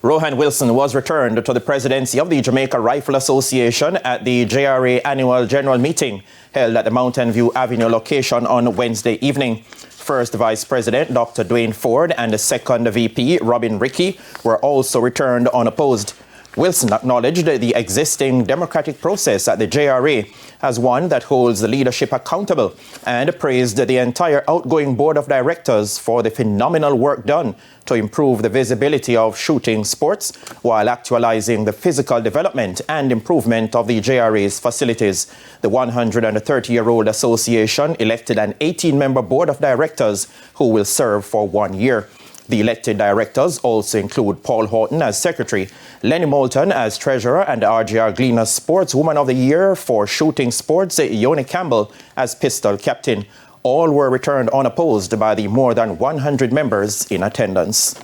Rohan Wilson was returned to the presidency of the Jamaica Rifle Association at the JRA annual general meeting held at the Mountain View Avenue location on Wednesday evening. First Vice President Dr. Dwayne Ford and the second VP Robin Rickey were also returned unopposed. Wilson acknowledged the existing democratic process at the JRA as one that holds the leadership accountable and praised the entire outgoing board of directors for the phenomenal work done to improve the visibility of shooting sports while actualizing the physical development and improvement of the JRA's facilities. The 130-year-old association elected an 18-member board of directors who will serve for 1 year. The elected directors also include Paul Horton as secretary, Lenny Moulton as treasurer, and RGR Gleaner Sportswoman of the Year for shooting sports, Yoni Campbell as pistol captain. All were returned unopposed by the more than 100 members in attendance.